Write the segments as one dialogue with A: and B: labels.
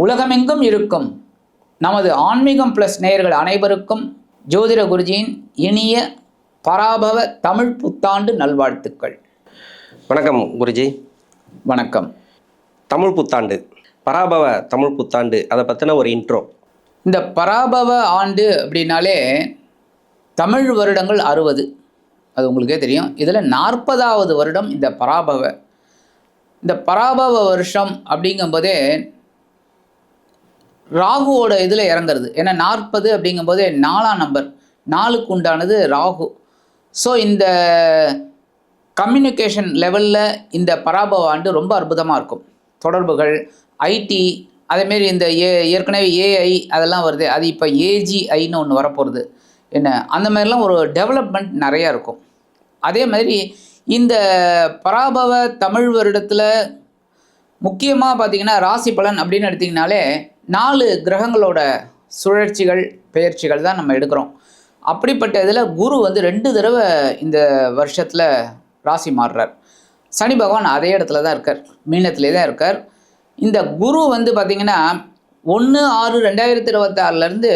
A: உலகமெங்கும் இருக்கும் நமது ஆன்மீகம் ப்ளஸ் நேயர்கள் அனைவருக்கும் ஜோதிட குருஜியின் இனிய பராபவ தமிழ் புத்தாண்டு நல்வாழ்த்துக்கள்.
B: வணக்கம் குருஜி.
A: வணக்கம்.
B: தமிழ் புத்தாண்டு, பராபவ தமிழ் புத்தாண்டு, அதை பற்றின ஒரு இன்ட்ரோ.
A: இந்த பராபவ ஆண்டு அப்படின்னாலே தமிழ் வருடங்கள் 60, அது உங்களுக்கே தெரியும். இதில் 40வது வருடம் இந்த பராபவ. இந்த பராபவ வருஷம் அப்படிங்கும்போதே ராகுவோட இதில் இறங்குறது. ஏன்னா 40 அப்படிங்கும்போதே 4ஆம் நம்பர், 4க்கு உண்டானது ராகு. ஸோ இந்த கம்யூனிகேஷன் லெவலில் இந்த பராபவ ஆண்டு ரொம்ப அற்புதமாக இருக்கும். தொடர்புகள், ஐடி, அதேமாரி இந்த ஏற்கனவே ஏஐ அதெல்லாம் வருது, அது இப்போ ஏஜிஐன்னு ஒன்று வரப்போகிறது. என்ன அந்த மாதிரிலாம் ஒரு டெவலப்மெண்ட் நிறையா இருக்கும். அதே மாதிரி இந்த பராபவ தமிழ் வருடத்தில் முக்கியமாக பார்த்திங்கன்னா ராசி பலன் அப்படின்னு எடுத்திங்கனாலே 4 கிரகங்களோட சுழற்சிகள், பெயர்ச்சிகள் தான் நம்ம எடுக்கிறோம். அப்படிப்பட்ட இதில் குரு வந்து 2 தடவை இந்த வருஷத்தில் ராசி மாறுறார். சனி பகவான் அதே இடத்துல தான் இருக்கார், மீனத்திலே தான் இருக்கார். இந்த குரு வந்து பார்த்திங்கன்னா 1/6/2026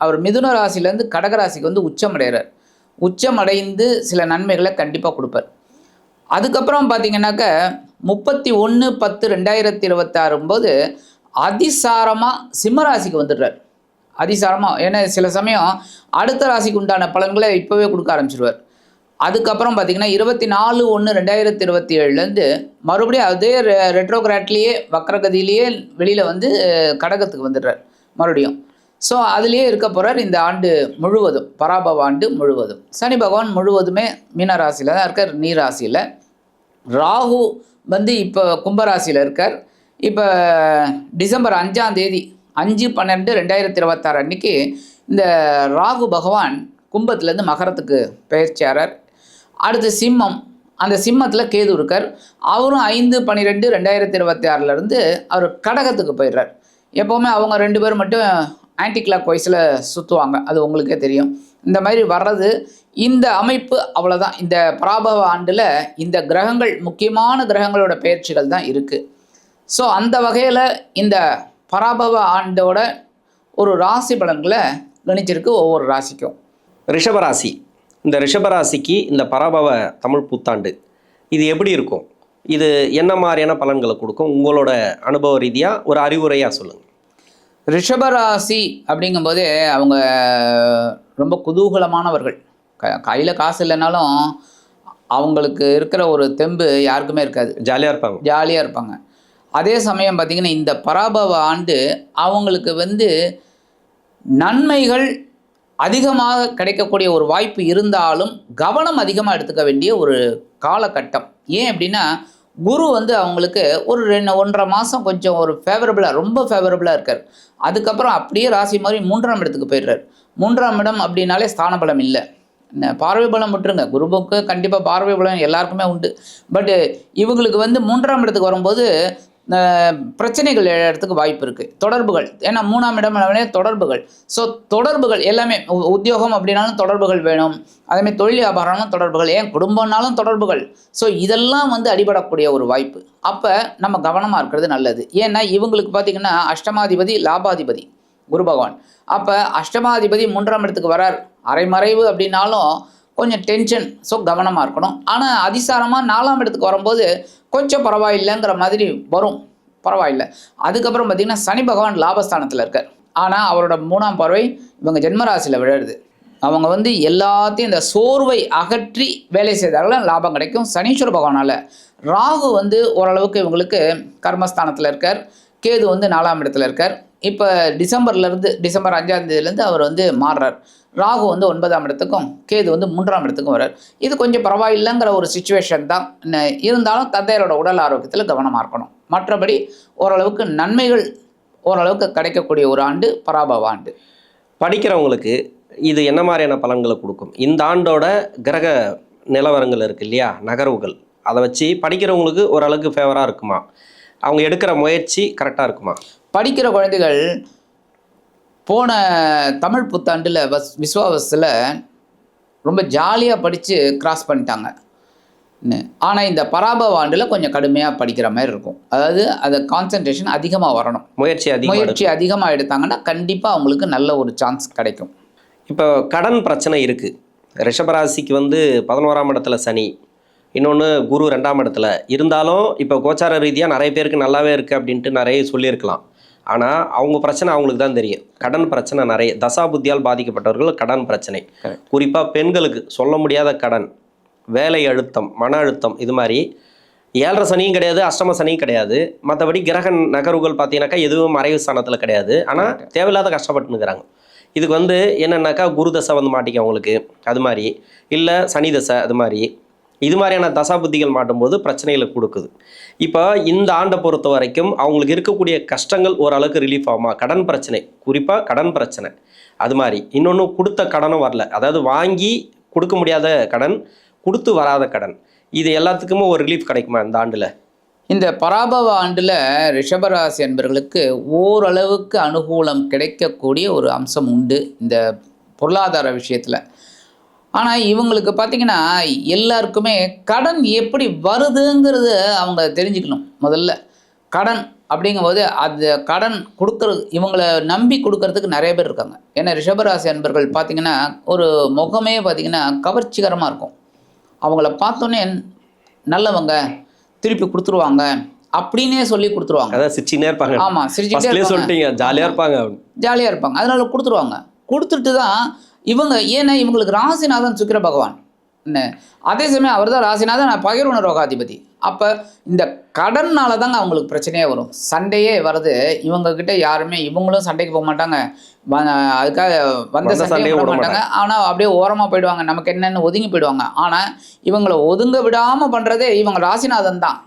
A: அவர் மிதுன ராசிலேருந்து கடகராசிக்கு வந்து உச்சமடைகிறார். உச்சமடைந்து சில நன்மைகளை கண்டிப்பாக கொடுப்பார். அதுக்கப்புறம் பார்த்திங்கனாக்க 31/10/2026 போது அதிசாரமாக சிம்மராசிக்கு வந்துடுறார். அதிசாரமாக, ஏன்னா சில சமயம் அடுத்த ராசிக்கு உண்டான பலன்களை இப்போவே கொடுக்க ஆரம்பிச்சிடுவார். அதுக்கப்புறம் பார்த்திங்கன்னா 24/1/2027 மறுபடியும் அதே ரெட்ரோகிராட்லேயே வக்ரகதியிலேயே வெளியில் வந்து கடகத்துக்கு வந்துடுறார் மறுபடியும். ஸோ அதுலேயே இருக்க போகிறார் இந்த ஆண்டு முழுவதும், பராபவ ஆண்டு முழுவதும். சனி பகவான் முழுவதுமே மீனராசியில் தான் இருக்கார், நீராசியில். ராகு வந்து இப்போ கும்பராசியில் இருக்கார். இப்போ டிசம்பர் 5ஆம் தேதி 5/12/2026 அன்றைக்கி இந்த ராகு பகவான் கும்பத்துலேருந்து மகரத்துக்கு பெயர்ச்சியாரார். அடுத்து சிம்மம், அந்த சிம்மத்தில் கேது இருக்கார். அவரும் 5/12/2026 அவர் கடகத்துக்கு போயிடுறார். எப்போவுமே அவங்க 2 பேர் மட்டும் ஆன்டி கிளாக் வைஸில் சுற்றுவாங்க, அது உங்களுக்கே தெரியும். இந்த மாதிரி வர்றது இந்த அமைப்பு அவ்வளோதான். இந்த பராபவ ஆண்டில் இந்த கிரகங்கள், முக்கியமான கிரகங்களோட பெயர்ச்சிகள் தான் இருக்குது. ஸோ அந்த வகையில் இந்த பராபவ ஆண்டோட ஒரு ராசி பலன்களை கணிச்சிருக்கு ஒவ்வொரு ராசிக்கும்.
B: ரிஷபராசி, இந்த ரிஷபராசிக்கு இந்த பராபவ தமிழ் புத்தாண்டு இது எப்படி இருக்கும்? இது என்ன மாதிரியான பலன்களை கொடுக்கும்? உங்களோட அனுபவ ரீதியாக ஒரு அறிவுரையாக சொல்லுங்கள்.
A: ரிஷபராசி அப்படிங்கும்போதே அவங்க ரொம்ப குதூகலமானவர்கள். கையில் காசு இல்லைனாலும் அவங்களுக்கு இருக்கிற ஒரு தெம்பு யாருக்குமே இருக்காது. ஜாலியாக இருப்பாங்க. அதே சமயம் பார்த்திங்கன்னா இந்த பராபவ ஆண்டு அவங்களுக்கு வந்து நன்மைகள் அதிகமாக கிடைக்கக்கூடிய ஒரு வாய்ப்பு இருந்தாலும் கவனம் அதிகமாக எடுத்துக்க வேண்டிய ஒரு காலகட்டம். ஏன் அப்படின்னா குரு வந்து அவங்களுக்கு ஒரு 1.5 மாதம் கொஞ்சம் ஒரு ஃபேவரபுளாக, ரொம்ப ஃபேவரபுளாக இருக்கார். அதுக்கப்புறம் அப்படியே ராசி மாதிரி 3ஆம் இடத்துக்கு போயிடுறார். 3ஆம் இடம் அப்படின்னாலே ஸ்தான பலம் இல்லை, பார்வை பலம் விட்டுருங்க. குருவுக்கு கண்டிப்பாக பார்வை பலம் எல்லாருக்குமே உண்டு. பட்டு இவங்களுக்கு வந்து 3ஆம் இடத்துக்கு வரும்போது பிரச்சனைகள் இடத்துக்கு வாய்ப்பு இருக்குது. தொடர்புகள், ஏன்னா 3ஆம் இடம் தொடர்புகள். ஸோ தொடர்புகள் எல்லாமே, உத்தியோகம் அப்படின்னாலும் தொடர்புகள் வேணும், அதேமாதிரி தொழில் வியாபாரம்னாலும் தொடர்புகள், ஏன் குடும்பம்னாலும் தொடர்புகள். ஸோ இதெல்லாம் வந்து அடிபடக்கூடிய ஒரு வாய்ப்பு. அப்போ நம்ம கவனமாக இருக்கிறது நல்லது. ஏன்னா இவங்களுக்கு பார்த்திங்கன்னா அஷ்டமாதிபதி லாபாதிபதி குரு பகவான். அப்போ அஷ்டமாதிபதி 3ஆம் இடத்துக்கு வரார். அரைமறைவு அப்படின்னாலும் கொஞ்சம் டென்ஷன். ஸோ கவனமாக இருக்கணும். ஆனால் அதிசாரமாக 4ஆம் இடத்துக்கு வரும்போது கொஞ்சம் பரவாயில்லைங்கிற மாதிரி வரும், பரவாயில்லை. அதுக்கப்புறம் பார்த்திங்கன்னா சனி பகவான் லாபஸ்தானத்தில் இருக்கார். ஆனால் அவரோட 3ஆம் பார்வை இவங்க ஜென்மராசியில் விழுது. அவங்க வந்து எல்லாத்தையும் இந்த சோர்வை அகற்றி வேலை செய்தாலும் லாபம் கிடைக்கும் சனீஸ்வர பகவானால். ராகு வந்து ஓரளவுக்கு இவங்களுக்கு கர்மஸ்தானத்தில் இருக்கார். கேது வந்து 4ஆம் இடத்துல இருக்கார். இப்போ டிசம்பர் 5ஆம் தேதியிலேருந்து அவர் வந்து மாறுறார். ராகு வந்து 9ஆம் இடத்துக்கும் கேது வந்து 3ஆம் இடத்துக்கும் வர்றார். இது கொஞ்சம் பரவாயில்லைங்கிற ஒரு சிச்சுவேஷன் தான். இருந்தாலும் தந்தையரோட உடல் ஆரோக்கியத்தில் கவனமாக இருக்கணும். மற்றபடி ஓரளவுக்கு நன்மைகள் ஓரளவுக்கு கிடைக்கக்கூடிய ஒரு ஆண்டு பராபவ ஆண்டு.
B: படிக்கிறவங்களுக்கு இது என்ன மாதிரியான பலன்களை கொடுக்கும்? இந்த ஆண்டோட கிரக நிலவரங்கள் இருக்குது இல்லையா, நகர்வுகள், அதை வச்சு படிக்கிறவங்களுக்கு ஓரளவுக்கு ஃபேவராக இருக்குமா? அவங்க எடுக்கிற முயற்சி கரெக்டாக இருக்குமா?
A: படிக்கிற குழந்தைகள் போன தமிழ் புத்தாண்டில் விஸ்வாவஸில் ரொம்ப ஜாலியாக படித்து கிராஸ் பண்ணிட்டாங்க. ஆனால் இந்த பராபவ ஆண்டில் கொஞ்சம் கடுமையாக படிக்கிற மாதிரி இருக்கும். அதாவது அதை கான்சன்ட்ரேஷன் அதிகமாக வரணும். முயற்சி அதிகமாக எடுத்தாங்கன்னா கண்டிப்பாக அவங்களுக்கு நல்ல ஒரு சான்ஸ் கிடைக்கும்.
B: இப்போ கடன் பிரச்சனை இருக்குது. ரிஷபராசிக்கு வந்து 11ஆம் இடத்துல சனி, இன்னொன்று குரு 2ஆம் இடத்துல இருந்தாலும் இப்போ கோச்சார ரீதியாக நிறைய பேருக்கு நல்லாவே இருக்குது அப்படின்ட்டு நிறைய சொல்லியிருக்கலாம். ஆனால் அவங்க பிரச்சனை அவங்களுக்கு தான் தெரியும். கடன் பிரச்சனை நிறைய, தசாபுத்தியால் பாதிக்கப்பட்டவர்கள் கடன் பிரச்சனை, குறிப்பாக பெண்களுக்கு சொல்ல முடியாத கடன், வேலை அழுத்தம், மன அழுத்தம், இது மாதிரி 7.5 சனியும் கிடையாது, அஷ்டம சனியும் கிடையாது. மற்றபடி கிரக நகர்வுகள் பார்த்தீங்கன்னாக்கா எதுவும் மறைவு ஸ்தானத்தில் கிடையாது. ஆனால் தேவையில்லாத கஷ்டப்பட்டுனுக்கிறாங்க. இதுக்கு வந்து என்னென்னாக்கா குரு தசை வந்து மாட்டிக்க அவங்களுக்கு, அது மாதிரி இல்லை சனி தசை, அது மாதிரி இது மாதிரியான தசாபுத்திகள் மாட்டும்போது பிரச்சனைகளை கொடுக்குது. இப்போ இந்த ஆண்டை பொறுத்த வரைக்கும் அவங்களுக்கு இருக்கக்கூடிய கஷ்டங்கள் ஓரளவுக்கு ரிலீஃப் ஆகுமா? கடன் பிரச்சனை, குறிப்பாக கடன் பிரச்சனை, அது மாதிரி இன்னொன்று கொடுத்த கடனும் வரல, அதாவது வாங்கி கொடுக்க முடியாத கடன், கொடுத்து வராத கடன், இது எல்லாத்துக்குமே ஒரு ரிலீஃப் கிடைக்குமா இந்த ஆண்டில்?
A: இந்த பராபவ ஆண்டில் ரிஷபராசி என்பவர்களுக்கு ஓரளவுக்கு அனுகூலம் கிடைக்கக்கூடிய ஒரு அம்சம் உண்டு இந்த பொருளாதார விஷயத்தில். ஆனால் இவங்களுக்கு பார்த்திங்கன்னா எல்லாருக்குமே கடன் எப்படி வருதுங்கிறது அவங்க தெரிஞ்சுக்கணும். முதல்ல கடன் அப்படிங்கும்போது அது கடன் கொடுக்கறது இவங்களை நம்பி கொடுக்கறதுக்கு நிறைய பேர் இருக்காங்க. ஏன்னா ரிஷபராசி அன்பர்கள் பார்த்திங்கன்னா ஒரு முகமே பார்த்திங்கன்னா கவர்ச்சிகரமாக இருக்கும். அவங்கள பார்த்தோன்னே நல்லவங்க, திருப்பி கொடுத்துருவாங்க அப்படின்னே சொல்லி கொடுத்துருவாங்க.
B: அதான் சிரிச்சுனே இருப்பாங்க.
A: ஆமாம், சிரிச்சுட்டே
B: சொல்லிட்டீங்க, ஜாலியாக இருப்பாங்க.
A: அதனால கொடுத்துருவாங்க. கொடுத்துட்டு தான் இவங்க, ஏன்னா இவங்களுக்கு ராசிநாதன் சுக்கிர பகவான், என்ன அதே சமயம் அவர் தான் ராசிநாதன், பகிர்வுணர் ரோகாதிபதி. அப்போ இந்த கடன்னால தாங்க அவங்களுக்கு பிரச்சனையே வரும், சண்டையே வருது. இவங்கக்கிட்ட யாருமே, இவங்களும் சண்டைக்கு போக மாட்டாங்க, அதுக்காக வந்த சண்டையை விட மாட்டாங்க. ஆனால் அப்படியே ஓரமாக போயிடுவாங்க, நமக்கு என்னென்னு ஒதுங்கி போயிடுவாங்க. ஆனால் இவங்களை ஒதுங்க விடாமல் பண்ணுறதே இவங்க ராசிநாதன் தான்.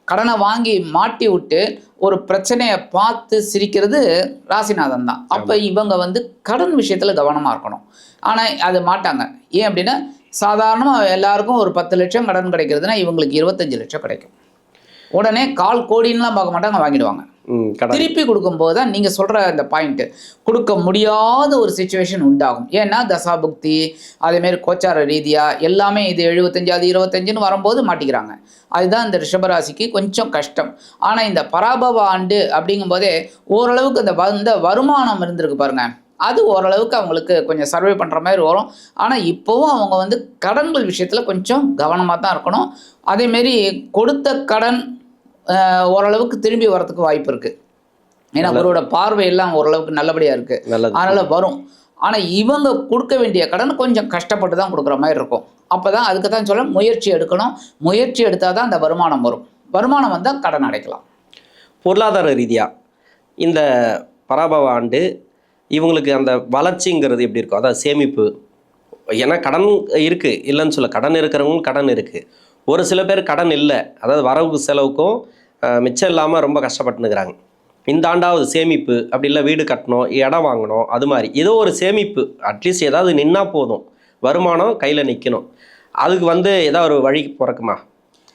A: கடனை வாங்கி மாட்டி விட்டு ஒரு பிரச்சனையை பார்த்து சிரிக்கிறது ராசிநாதன் தான். அப்போ இவங்க வந்து கடன் விஷயத்தில் கவனமாக இருக்கணும். ஆனால் அது மாட்டாங்க. ஏன் அப்படின்னா சாதாரணமாக எல்லாருக்கும் ஒரு 10 லட்சம் கடன் கிடைக்கிறதுனா இவங்களுக்கு 25 லட்சம் கிடைக்கும். உடனே 1/4 கோடின்லாம் பார்க்க மாட்டாங்க, வாங்கிடுவாங்க. திருப்பி கொடுக்கும்போது தான் நீங்கள் சொல்கிற அந்த பாயிண்ட்டு கொடுக்க முடியாத ஒரு சுச்சுவேஷன் உண்டாகும். ஏன்னா தசாபுக்தி அதேமாரி கோச்சார ரீதியாக எல்லாமே இது 75 அது 25ன்னு வரும்போது மாட்டிக்கிறாங்க. அதுதான் இந்த ரிஷபராசிக்கு கொஞ்சம் கஷ்டம். ஆனால் இந்த பராபவ ஆண்டு அப்படிங்கும்போதே ஓரளவுக்கு அந்த வருமானம் இருந்திருக்கு பாருங்கள், அது ஓரளவுக்கு அவங்களுக்கு கொஞ்சம் சர்வே பண்ணுற மாதிரி வரும். ஆனால் இப்போவும் அவங்க வந்து கடன்கள் விஷயத்தில் கொஞ்சம் கவனமாக தான் இருக்கணும். அதேமாரி கொடுத்த கடன் ஓரளவுக்கு திரும்பி வரத்துக்கு வாய்ப்பு இருக்குது. ஏன்னா அவரோட பார்வையெல்லாம் ஓரளவுக்கு நல்லபடியாக இருக்குது, அதனால் வரும். ஆனால் இவங்க கொடுக்க வேண்டிய கடன் கொஞ்சம் கஷ்டப்பட்டு தான் கொடுக்குற மாதிரி இருக்கும். அப்போ தான் அதுக்கு தான் சொல்ல முயற்சி எடுக்கணும். முயற்சி எடுத்தால் தான் அந்த வருமானம் வரும். வருமானம் வந்தால் கடன் அடைக்கலாம்.
B: பொருளாதார ரீதியாக இந்த பராபவ ஆண்டு இவங்களுக்கு அந்த வளர்ச்சிங்கிறது எப்படி இருக்கும்? அதாவது சேமிப்பு, ஏன்னா கடன் இருக்குது இல்லைன்னு சொல்ல, கடன் இருக்கிறவங்களும் கடன் இருக்குது. ஒரு சில பேர் கடன் இல்லை, அதாவது வரவுக்கு செலவுக்கும் மிச்சம் இல்லாமல் ரொம்ப கஷ்டப்பட்டுனுக்கிறாங்க. இந்த ஆண்டாவது சேமிப்பு, அப்படி இல்லை வீடு கட்டணும், இடம் வாங்கணும், அது மாதிரி ஏதோ ஒரு சேமிப்பு, அட்லீஸ்ட் ஏதாவது நின்னா போதும், வருமானம் கையில் நிற்கணும். அதுக்கு வந்து ஏதாவது ஒரு வழி பிறக்குமா?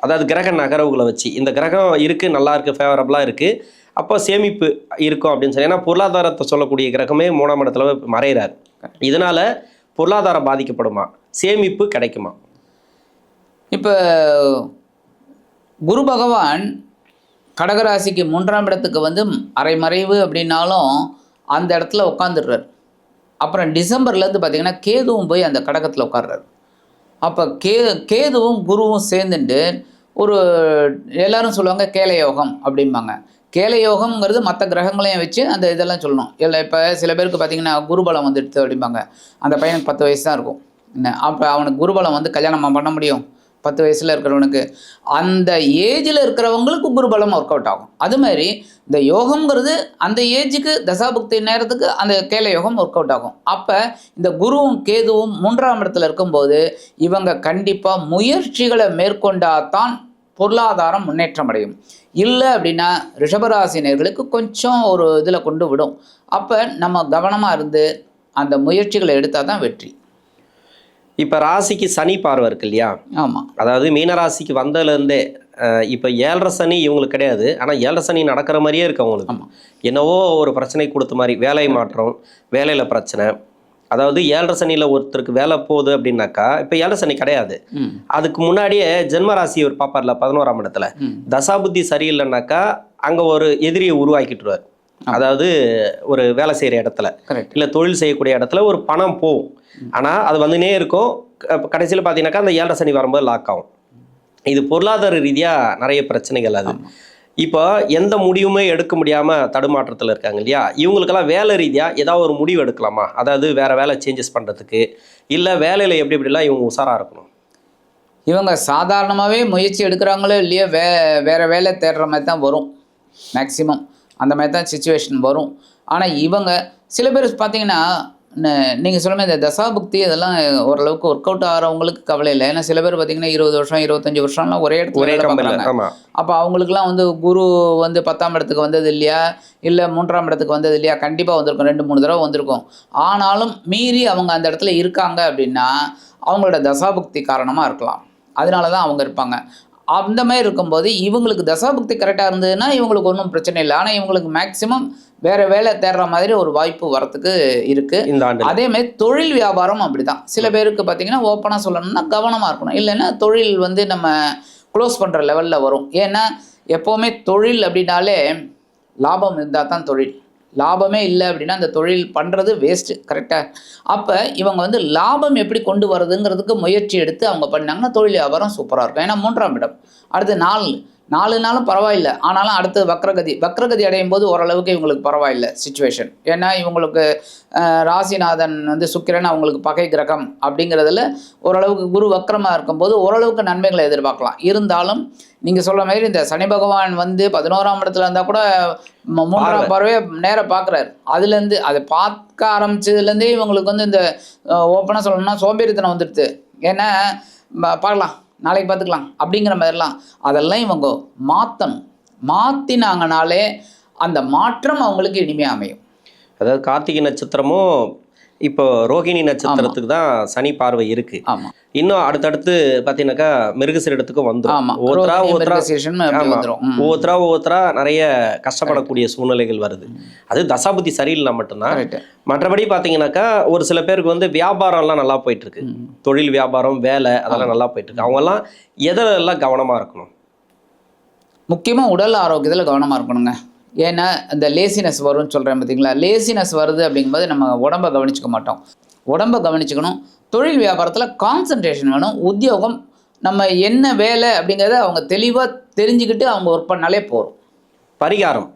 B: அதாவது கிரக நகர்வுகளை வச்சு, இந்த கிரகம் இருக்குது, நல்லா இருக்குது, ஃபேவரபுளாக இருக்குது, அப்போ சேமிப்பு இருக்கும் அப்படின்னு சொல்லி. ஏன்னா பொருளாதாரத்தை சொல்லக்கூடிய கிரகமே 3ஆம் இடத்துல மறைகிறார். இதனால் பொருளாதாரம் பாதிக்கப்படுமா? சேமிப்பு கிடைக்குமா?
A: இப்போ குரு பகவான் கடகராசிக்கு 3ஆம் இடத்துக்கு வந்து அரைமறைவு அப்படின்னாலும் அந்த இடத்துல உட்காந்துடுறார். அப்புறம் டிசம்பர்லேருந்து பார்த்திங்கன்னா கேதுவும் போய் அந்த கடகத்தில் உட்கார்றாரு. அப்போ கேதுவும் குருவும் சேர்ந்துட்டு ஒரு எல்லாரும் சொல்லுவாங்க கேல யோகம் அப்படிம்பாங்க. கேல யோகம்ங்கிறது மற்ற கிரகங்களையும் வச்சு அந்த இதெல்லாம் சொல்லணும். இல்லை இப்போ சில பேருக்கு பார்த்திங்கன்னா குருபலம் வந்துடுது அப்படிம்பாங்க. அந்த பையனுக்கு 10 வயசு தான் இருக்கும், என்ன அப்போ அவனுக்கு குருபலம் வந்து கல்யாணம் பண்ண முடியும்? 10 வயசில் இருக்கிறவனுக்கு, அந்த ஏஜில் இருக்கிறவங்களுக்கு குருபலம் ஒர்க் அவுட் ஆகும். அது மாதிரி இந்த யோகம்ங்கிறது அந்த ஏஜுக்கு தசாபுக்தி நேரத்துக்கு அந்த கேல யோகம் ஒர்க் அவுட் ஆகும். அப்போ இந்த குருவும் கேதுவும் 3ஆம் இடத்துல இருக்கும்போது இவங்க கண்டிப்பாக முயற்சிகளை மேற்கொண்டாதான் பொருளாதாரம் முன்னேற்றம் அடையும். இல்லை அப்படின்னா ரிஷபராசினியர்களுக்கு கொஞ்சம் ஒரு இதில் கொண்டு விடும். அப்போ நம்ம கவனமாக இருந்து அந்த முயற்சிகளை எடுத்தால் தான் வெற்றி.
B: இப்போ ராசிக்கு சனி பார்வை இருக்கு இல்லையா?
A: ஆமாம்.
B: அதாவது மீனராசிக்கு வந்ததுலேருந்தே இப்போ 7.5 சனி இவங்களுக்கு கிடையாது, ஆனால் 7.5 சனி நடக்கிற மாதிரியே இருக்கு அவங்களுக்கு.
A: ஆமாம்.
B: என்னவோ ஒரு பிரச்சனை கொடுத்த மாதிரி, வேலை மாற்றம், வேலையில் பிரச்சனை, அதாவது 7.5 சனியில் ஒருத்தருக்கு வேலை போகுது அப்படின்னாக்கா இப்போ 7.5 சனி கிடையாது.
A: ம்
B: அதுக்கு முன்னாடியே ஜென்மராசி ஒரு பார்ப்பார்ல 11ஆம் இடத்துல
A: ம்
B: தசாபுத்தி சரியில்லைன்னாக்கா அங்கே ஒரு எதிரியை உருவாக்கிட்டுருவார். அதாவது ஒரு வேலை செய்கிற இடத்துல
A: கரெக்ட்.
B: இல்லை தொழில் செய்யக்கூடிய இடத்துல ஒரு பணம் போகும். ஆனால் அது வந்துனே இருக்கும். கடைசியில் பார்த்தீங்கன்னாக்கா அந்த 7.5 சனி வரும்போது லாக் ஆகும். இது பொருளாதார ரீதியாக நிறைய பிரச்சனைகள். அது இப்போ எந்த முடிவுமே எடுக்க முடியாமல் தடுமாற்றத்தில் இருக்காங்க இல்லையா, இவங்களுக்கெல்லாம் வேலை ரீதியாக ஏதாவது ஒரு முடிவு எடுக்கலாமா? அதாவது வேறு வேலை சேஞ்சஸ் பண்ணுறதுக்கு, இல்லை வேலையில் எப்படி எப்படிலாம் இவங்க உஷாராக இருக்கணும்?
A: இவங்க சாதாரணமாகவே முயற்சி எடுக்கிறாங்களோ இல்லையோ வேறு வேலை தேடுற மாதிரி தான் வரும் மேக்ஸிமம். அந்த மாதிரி தான் சுச்சுவேஷன் வரும். ஆனால் இவங்க சில பேர் பார்த்தீங்கன்னா நீங்கள் சொல்லுமே இந்த தசாபுக்தி அதெல்லாம் ஓரளவுக்கு ஒர்க் அவுட் ஆகிறவங்களுக்கு கவலை இல்லை. ஏன்னா சில பேர் பார்த்தீங்கன்னா 20 வருஷம் 25 வருஷம்லாம் ஒரே இடத்துல வேலை பார்க்குறாங்க. அப்போ அவங்களுக்குலாம் வந்து குரு வந்து 10ஆம் இடத்துக்கு வந்தது இல்லையா, இல்லை 3ஆம் இடத்துக்கு வந்தது இல்லையா, கண்டிப்பாக வந்திருக்கும், 2-3 தடவை வந்திருக்கும். ஆனாலும் மீறி அவங்க அந்த இடத்துல இருக்காங்க அப்படின்னா அவங்களோட தசாபுக்தி காரணமாக இருக்கலாம். அதனால தான் அவங்க இருப்பாங்க. அந்த மாதிரி இருக்கும்போது இவங்களுக்கு தசாபுக்தி கரெக்டாக இருந்ததுன்னா இவங்களுக்கு ஒன்றும் பிரச்சனை இல்லை. ஆனால் இவங்களுக்கு மேக்சிமம் வேறு வேலை தேடுற மாதிரி ஒரு வாய்ப்பு வரத்துக்கு இருக்குது
B: இந்த ஆண்டு.
A: அதேமாதிரி தொழில் வியாபாரம் அப்படி தான். சில பேருக்கு பார்த்திங்கன்னா ஓப்பனாக சொல்லணும்னா கவனமாக இருக்கணும். இல்லைன்னா தொழில் வந்து நம்ம க்ளோஸ் பண்ணுற லெவலில் வரும். ஏன்னா எப்போவுமே தொழில் அப்படின்னாலே லாபம் இருந்தால் தான் தொழில். லாபமே இல்லை அப்படின்னா அந்த தொழில் பண்ணுறது வேஸ்ட்டு. கரெக்டாக? அப்போ இவங்க வந்து லாபம் எப்படி கொண்டு வரதுங்கிறதுக்கு முயற்சி எடுத்து அவங்க பண்ணாங்கன்னா தொழில் வியாபாரம் சூப்பராக இருக்கும். ஏன்னா 3ஆம் இடம், அடுத்து 4 நாளும் பரவாயில்லை. ஆனாலும் அடுத்து வக்ரகதி அடையும் போது ஓரளவுக்கு இவங்களுக்கு பரவாயில்லை சிச்சுவேஷன். ஏன்னா இவங்களுக்கு ராசிநாதன் வந்து சுக்கிரன் அவங்களுக்கு பகை கிரகம் அப்படிங்கிறதுல ஓரளவுக்கு குரு வக்ரமாக இருக்கும்போது ஓரளவுக்கு நன்மைகளை எதிர்பார்க்கலாம். இருந்தாலும் நீங்கள் சொல்கிற மாதிரி இந்த சனி பகவான் வந்து 11ஆம் இடத்துல இருந்தால் கூட 3ஆம் பார்வையை நேராக பார்க்குறாரு. அதுலேருந்து அதை பார்க்க ஆரம்பிச்சதுலேருந்தே இவங்களுக்கு வந்து இந்த ஓப்பனாக சொல்லணும்னா சோம்பேறித்தனம் வந்துடுது. ஏன்னா பார்க்கலாம், நாளைக்கு பார்த்துக்கலாம் அப்படிங்கிற மாதிரிலாம் அதெல்லாம் இவங்க மாற்றினாங்கனாலே அந்த மாற்றம் அவங்களுக்கு இனிமையாக அமையும்.
B: அதாவது கார்த்திகை நட்சத்திரமும் இப்போ ரோகிணி நட்சத்திரத்துக்கு தான் சனி பார்வை இருக்கு.
A: ஆமாம்.
B: இன்னும் அடுத்தடுத்து பார்த்தீங்கன்னாக்கா மிருகசீரிடத்துக்கும் வந்துடும். ஒவ்வொருத்தரா நிறைய கஷ்டப்படக்கூடிய சூழ்நிலைகள் வருது. அது தசாபுத்தி சரியில்லை மட்டும்தான். மற்றபடி பார்த்தீங்கன்னாக்கா ஒரு சில பேருக்கு வந்து வியாபாரம்லாம் நல்லா போயிட்டு இருக்கு. தொழில் வியாபாரம் வேலை அதெல்லாம் நல்லா போயிட்டு இருக்கு. அவங்கெல்லாம் எதெல்லாம் கவனமாக இருக்கணும்? முக்கியமாக
A: உடல் ஆரோக்கியத்தில் கவனமாக இருக்கணுங்க. ஏன்னா இந்த லேசினஸ் வரும்னு சொல்கிறேன் பார்த்தீங்களா, லேசினஸ் வருது அப்படிங்கும்போது நம்ம உடம்பை கவனிச்சிக்க மாட்டோம். உடம்பை கவனிச்சுக்கணும். தொழில் வியாபாரத்தில் கான்சன்ட்ரேஷன் வேணும். உத்தியோகம் நம்ம என்ன வேலை அப்படிங்கிறத அவங்க தெளிவாக தெரிஞ்சுக்கிட்டு அவங்க ஒர்க் பண்ணாலே போகிறோம்.
B: பரிகாரம்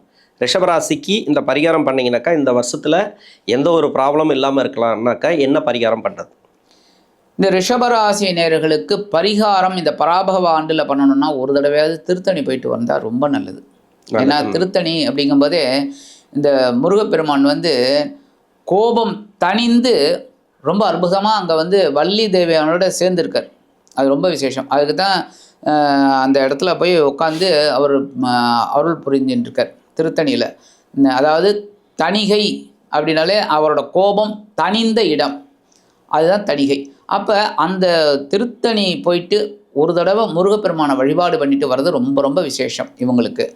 B: ரிஷபராசிக்கு இந்த பரிகாரம் பண்ணிங்கனாக்கா இந்த வருஷத்தில் எந்த ஒரு ப்ராப்ளமும் இல்லாமல் இருக்கலாம்னாக்கா என்ன பரிகாரம் பண்ணுறது?
A: இந்த ரிஷபராசி நேயர்களுக்கு பரிகாரம் இந்த பராபவ ஆண்டில் பண்ணணும்னா ஒரு தடவையாவது திருத்தணி போயிட்டு வந்தால் ரொம்ப நல்லது. ஏன்னா திருத்தணி அப்படிங்கும்போதே இந்த முருகப்பெருமான் வந்து கோபம் தணிந்து ரொம்ப அற்புதமாக அங்கே வந்து வள்ளி தேவியானோட சேர்ந்துருக்கார். அது ரொம்ப விசேஷம். அதுக்கு தான் அந்த இடத்துல போய் உட்காந்து அவர் அருள் புரிஞ்சுட்டுருக்கார் திருத்தணியில். அதாவது தணிகை அப்படின்னாலே அவரோட கோபம் தணிந்த இடம், அதுதான் தணிகை. அப்போ அந்த திருத்தணி போயிட்டு ஒரு தடவை முருகப்பெருமானை வழிபாடு பண்ணிட்டு வர்றது ரொம்ப ரொம்ப விசேஷம் இவங்களுக்கு.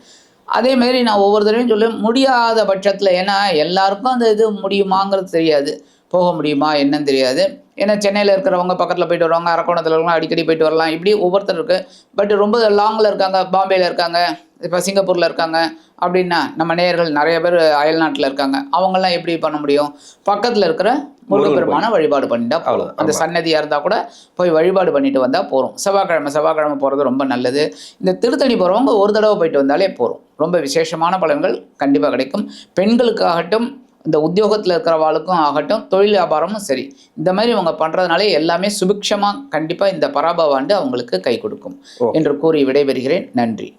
A: அதேமாரி நான் ஒவ்வொரு தடவையும் சொல்ல முடியாத பட்சத்தில், ஏன்னா எல்லாருக்கும் அந்த இது முடியுமாங்கிறது தெரியாது, போக முடியுமா என்னன்னு தெரியாது. ஏன்னா சென்னையில் இருக்கிறவங்க பக்கத்தில் போயிட்டு வருவாங்க, அரக்கோணத்தில் இருக்கிறவங்க அடிக்கடி போயிட்டு வரலாம், இப்படி ஒவ்வொருத்தர் இருக்குது. பட் ரொம்ப லாங்கில் இருக்காங்க, பாம்பேயில் இருக்காங்க, இப்போ சிங்கப்பூரில் இருக்காங்க அப்படின்னா நம்ம நேயர்கள் நிறைய பேர் அயல்நாட்டில் இருக்காங்க. அவங்கெல்லாம் எப்படி பண்ண முடியும்? பக்கத்தில் இருக்கிற முருகப்பெருமான வழிபாடு பண்ணிட்டா போதும். அந்த சன்னதியாக இருந்தால் கூட போய் வழிபாடு பண்ணிட்டு வந்தால் போகிறோம். செவ்வாய்க்கிழமை போகிறது ரொம்ப நல்லது. இந்த திருத்தணி போகிறவங்க ஒரு தடவை போயிட்டு வந்தாலே போகிறோம். ரொம்ப விசேஷமான பலன்கள் கண்டிப்பாக கிடைக்கும். பெண்களுக்காகட்டும், இந்த உத்தியோகத்தில் இருக்கிறவாளுக்கும் ஆகட்டும், தொழில் வியாபாரமும் சரி, இந்த மாதிரி இவங்க பண்ணுறதுனாலே எல்லாமே சுபிக்ஷமாக கண்டிப்பாக இந்த பராபவ ஆண்டு அவங்களுக்கு கை கொடுக்கும் என்று கூறி விடைபெறுகிறேன். நன்றி.